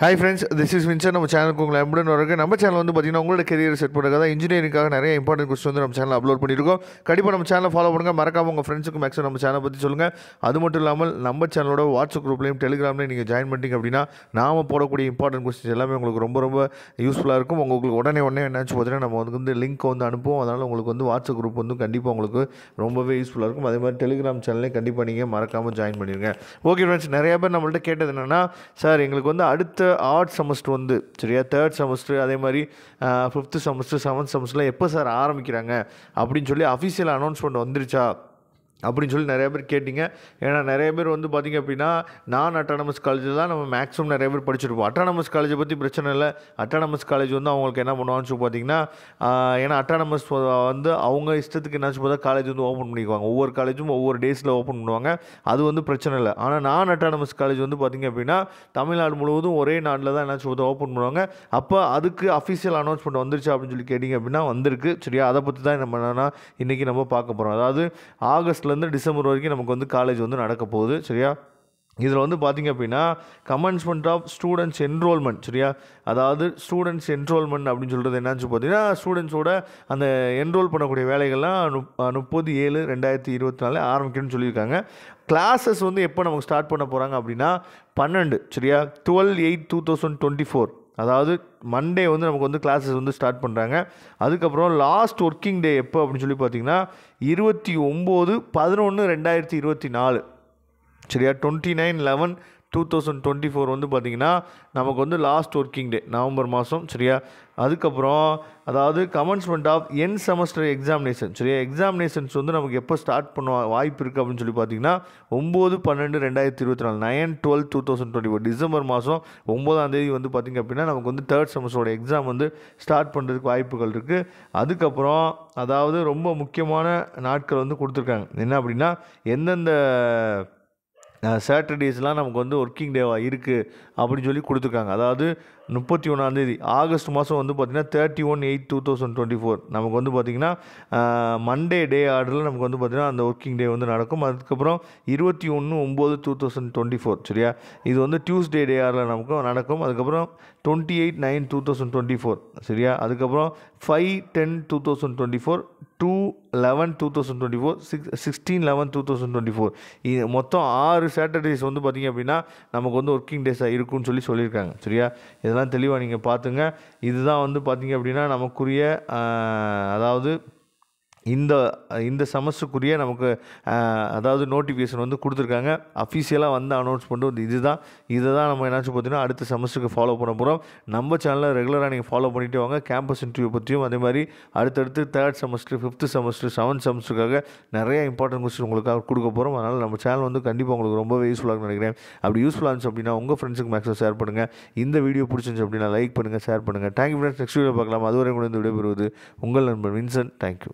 Hi friends, this is Vinson. நம்ம சேனலுக்கு உங்களை அன்புடன் வரக்கு. நம்ம சேனல் வந்து பார்த்தீங்கன்னா உங்களோட கெரியர் செட் பண்ணுறதுக்காக இன்ஜினியரிங்காக நிறைய இம்பார்ட்டன்ட் கொஸ்டின் வந்து நம்ம சேனல் அப்லோட் பண்ணியிருக்கோம். கண்டிப்பாக நம்ம சேனலை ஃபாலோ பண்ணுங்கள். மறக்காம உங்கள் ஃப்ரெண்ட்ஸுக்கு மேக்ஸிமம் நம்ம சேனலை பற்றி சொல்லுங்கள். அது மட்டும் இல்லாமல் நம்ம சேனலோட வாட்ஸ்அப் குரூப்லையும் டெலிகிராம்லையும் நீங்கள் ஜாயின் பண்ணிட்டீங்க அப்படின்னா நாம் போடக்கூடிய இம்பார்ட்டன்ட் கொஸ்டின்ஸ் எல்லாமே உங்களுக்கு ரொம்ப ரொம்ப யூஸ்ஃபுல்லாக இருக்கும். உங்களுக்கு உடனே என்னாச்சு பார்த்தீங்கன்னா நம்ம வந்து லிங்க் வந்து அனுப்புவோம். அதனால் உங்களுக்கு வந்து வாட்ஸ்அப் குரூப் வந்து கண்டிப்பாக உங்களுக்கு ரொம்பவே யூஸ்ஃபுல்லாக இருக்கும். அதே மாதிரி டெலிகிராம் சேனலையும் கண்டிப்பாக நீங்கள் மறக்காமல் ஜாயின் பண்ணிடுங்க. ஓகே ஃப்ரெண்ட்ஸ், நிறைய பேர் நம்மள்ட்ட கேட்டது என்னென்னா, சார் எங்களுக்கு வந்து அடுத்த ஆர்ட் செமஸ்டர் வந்து சரியா 3rd செமஸ்டர், அதே மாதிரி 5th செமஸ்டர் 7th செமஸ்டர்லாம் எப்போ சார் ஆரம்பிக்கிறாங்க அப்படின்னு சொல்லி அஃபிஷியல் அனௌன்ஸ்மெண்ட் வந்துருச்சா அப்படின்னு சொல்லி நிறைய பேர் கேட்டிங்க. ஏன்னா நிறைய பேர் வந்து பார்த்திங்க அப்படின்னா நான் அட்டானமஸ் காலேஜில் தான் நம்ம மேக்ஸிமம் நிறைய பேர் படிச்சிருப்போம். அட்டானமஸ் காலேஜை பற்றி பிரச்சனை இல்லை. அட்டானமஸ் காலேஜ் வந்து அவங்களுக்கு என்ன பண்ணுவான்னு சொல்லி பார்த்திங்கன்னா, ஏன்னா அட்டானமஸ் வந்து அவங்க இஷ்டத்துக்கு என்னாச்சு பார்த்தா காலேஜ் வந்து ஓப்பன் பண்ணிக்குவாங்க. ஒவ்வொரு காலேஜும் ஒவ்வொரு டேஸில் ஓப்பன் பண்ணுவாங்க. அது வந்து பிரச்சனை இல்லை. ஆனால் நான் அட்டானமஸ் காலேஜ் வந்து பார்த்திங்க அப்படின்னா தமிழ்நாடு முழுவதும் ஒரே நாட்டில் தான் என்னாச்சு பார்த்தா ஓப்பன் பண்ணுவாங்க. அப்போ அதுக்கு அஃபிஷியல் அனௌன்ஸ்மெண்ட் வந்துருச்சு அப்படின்னு சொல்லி கேட்டிங்க அப்படின்னா வந்திருக்கு. சரியா, அதை பற்றி தான் நம்ம என்னென்னா இன்றைக்கி நம்ம பார்க்க போகிறோம். அதாவது ஆகஸ்ட்லேருந்து டிசம்பர் வரைக்கும் நமக்கு வந்து காலேஜ் வந்து நடக்க போகுது. சரியா, இதில் வந்து பார்த்திங்க அப்படின்னா கமென்ஸ்மெண்ட் ஆஃப் ஸ்டூடெண்ட்ஸ் என்ரோல்மெண்ட். சரியா, அதாவது ஸ்டூடெண்ட்ஸ் என்ரோல்மெண்ட் அப்படின்னு சொல்கிறது என்னாச்சு பார்த்தீங்கன்னா ஸ்டூடெண்ட்ஸோட அந்த என்ரோல் பண்ணக்கூடிய வேலைகள்லாம் 30/7/2024 ஆரம்பிக்கணும்னு சொல்லியிருக்காங்க. கிளாஸஸ் வந்து எப்போ நமக்கு ஸ்டார்ட் பண்ண போகிறாங்க அப்படின்னா 12 சரியா 12/8/2024, அதாவது மண்டே வந்து நமக்கு வந்து கிளாஸஸ் வந்து ஸ்டார்ட் பண்ணுறாங்க. அதுக்கப்புறம் லாஸ்ட் ஒர்க்கிங் டே எப்போ அப்படின்னு சொல்லி பார்த்தீங்கன்னா 29/11/2024 சரியா 29/11/2024 வந்து பார்த்திங்கன்னா நமக்கு வந்து லாஸ்ட் ஒர்க்கிங் டே நவம்பர் மாதம். சரியா, அதுக்கப்புறம் அதாவது commencement of end semester examination. சரியா, எக்ஸாமினேஷன்ஸ் வந்து நமக்கு எப்போ ஸ்டார்ட் பண்ண வாய்ப்பு இருக்குது அப்படின்னு சொல்லி பார்த்தீங்கன்னா 9/12/2024 9/12/2024 டிசம்பர் மாதம் 9ஆம் தேதி வந்து பார்த்திங்க அப்படின்னா நமக்கு வந்து 3rd செமஸ்டரோட எக்ஸாம் வந்து ஸ்டார்ட் பண்ணுறதுக்கு வாய்ப்புகள் இருக்குது. அதுக்கப்புறம் அதாவது ரொம்ப முக்கியமான நாட்கள் வந்து கொடுத்துருக்காங்க. என்ன அப்படின்னா எந்தெந்த சாட்டர்டேஸ்லாம் நமக்கு வந்து ஒர்க்கிங் டேவாக இருக்குது அப்படின்னு சொல்லி கொடுத்துருக்காங்க. அதாவது 31ஆம் தேதி ஆகஸ்ட் மாதம் வந்து பார்த்திங்கன்னா 31/8/2024 நமக்கு வந்து பார்த்திங்கன்னா மண்டே டே ஆர்டரில் நமக்கு வந்து பார்த்திங்கன்னா அந்த ஒர்க்கிங் டே வந்து நடக்கும். அதுக்கப்புறம் 21/9/2024 சரியா, இது வந்து டியூஸ்டே டே ஆர்டரில் நமக்கு நடக்கும். அதுக்கப்புறம் 28/9/2024 சரியா, அதுக்கப்புறம் 5/10/2024 2/11/2024 16/11/2024 இது மொத்தம் 6 சாட்டர்டேஸ் வந்து பார்த்திங்க அப்படின்னா நமக்கு வந்து ஒர்க்கிங் டேஸாக இருக்குன்னு சொல்லியிருக்காங்க. சரியா, இதெல்லாம் தெளிவாக நீங்கள் பார்த்துங்க. இதுதான் வந்து பார்த்திங்க அப்படின்னா நமக்குரிய அதாவது இந்த செமஸ்டருக்குரிய நமக்கு அதாவது நோட்டிஃபிகேஷன் வந்து கொடுத்துருக்காங்க. அஃபிஷியலாக வந்து அனௌன்ஸ்மெண்ட் வந்து இதை தான் நம்ம என்னாச்சு பார்த்தீங்கன்னா அடுத்த செமஸ்டருக்கு ஃபாலோ பண்ண போகிறோம். நம்ம சேனலில் ரெகுலராக நீங்கள் ஃபாலோ பண்ணிட்டு வாங்க. கேம்பஸ் இன்டர்வியூ பற்றியும் அதே மாதிரி அடுத்தடுத்து 3rd semester 5th semester 7th செமஸ்டருக்காக நிறைய இம்பார்ட்டன்ட் கொஸ்டின் உங்களுக்காக கொடுக்க போகிறோம். அதனால் நம்ம சேனல் வந்து கண்டிப்பாக உங்களுக்கு ரொம்பவே யூஸ்ஃபுல்லாக நினைக்கிறேன். அப்படி யூஸ்ஃபுல்லாக இருந்துச்சு அப்படின்னா உங்கள் ஃப்ரெண்ட்ஸுக்கு மேக்ஸிமம் ஷேர் பண்ணுங்கள். இந்த வீடியோ பிடிச்சிருந்துச்சு அப்படின்னா லைக் பண்ணுங்கள், ஷேர் பண்ணுங்கள். Thank you friends. நெக்ஸ்ட் வீடியோ பார்க்கலாம். அதுவரை கூட இந்த விடைபெறுவது உங்கள் நண்பன் வின்சன். தேங்க்யூ.